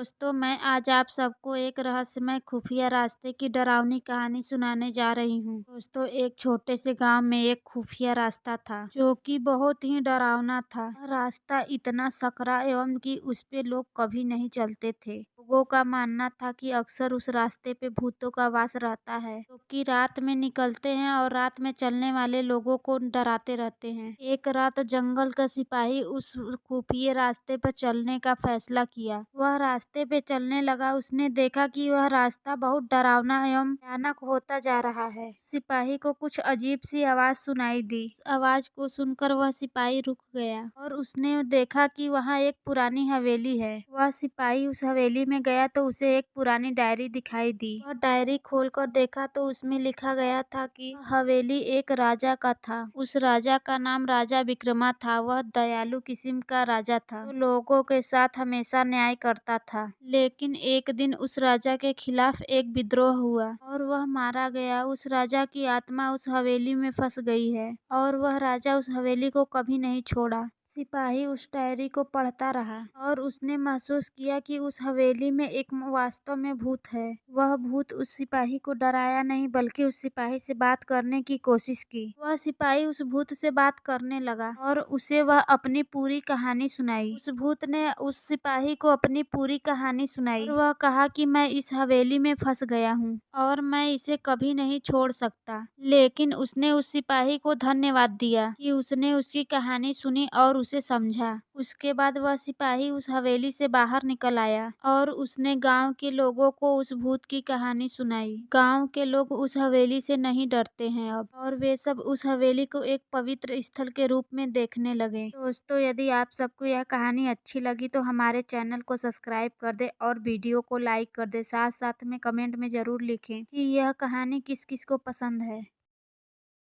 दोस्तों, मैं आज आप सबको एक रहस्यमय खुफिया रास्ते की डरावनी कहानी सुनाने जा रही हूँ। दोस्तों, एक छोटे से गांव में एक खुफिया रास्ता था जो कि बहुत ही डरावना था। वह रास्ता इतना सकरा एवं कि उस पे लोग कभी नहीं चलते थे। लोगों का मानना था कि अक्सर उस रास्ते पे भूतों का वास रहता है, जो कि रात में निकलते हैं और रात में चलने वाले लोगों को डराते रहते हैं। एक रात जंगल का सिपाही उस खुफिया रास्ते पर चलने का फैसला किया। वह रास्ते पे चलने लगा। उसने देखा कि वह रास्ता बहुत डरावना एवं भयानक होता जा रहा है। सिपाही को कुछ अजीब सी आवाज सुनाई दी। आवाज को सुनकर वह सिपाही रुक गया और उसने देखा कि वहाँ एक पुरानी हवेली है। वह सिपाही उस हवेली में गया तो उसे एक पुरानी डायरी दिखाई दी। वह डायरी खोलकर देखा तो उसमें लिखा गया था कि वह हवेली एक राजा का था। उस राजा का नाम राजा विक्रमा था। वह दयालु किस्म का राजा था जो लोगों के साथ हमेशा न्याय करता था। लेकिन एक दिन उस राजा के खिलाफ एक विद्रोह हुआ और वह मारा गया। उस राजा की आत्मा उस हवेली में फंस गई है और वह राजा उस हवेली को कभी नहीं छोड़ा। सिपाही उस डायरी को पढ़ता रहा और उसने महसूस किया कि उस हवेली में एक वास्तव में भूत है। वह भूत उस सिपाही को डराया नहीं बल्कि उस सिपाही से बात करने की कोशिश की। वह सिपाही उस भूत से बात करने लगा और उसे वह अपनी पूरी कहानी सुनाई। उस भूत ने उस सिपाही को अपनी पूरी कहानी सुनाई और वह कहा कि मैं इस हवेली में फंस गया हूँ और मैं इसे कभी नहीं छोड़ सकता। लेकिन उसने उस सिपाही को धन्यवाद दिया कि उसने उसकी कहानी सुनी और उसे समझा। उसके बाद वह सिपाही उस हवेली से बाहर निकल आया और उसने गांव के लोगों को उस भूत की कहानी सुनाई। गांव के लोग उस हवेली से नहीं डरते हैं अब, और वे सब उस हवेली को एक पवित्र स्थल के रूप में देखने लगे। दोस्तों, यदि आप सबको यह कहानी अच्छी लगी तो हमारे चैनल को सब्सक्राइब कर दे और वीडियो को लाइक कर दे। साथ साथ में कमेंट में जरूर लिखें कि यह कहानी किस किस को पसंद है।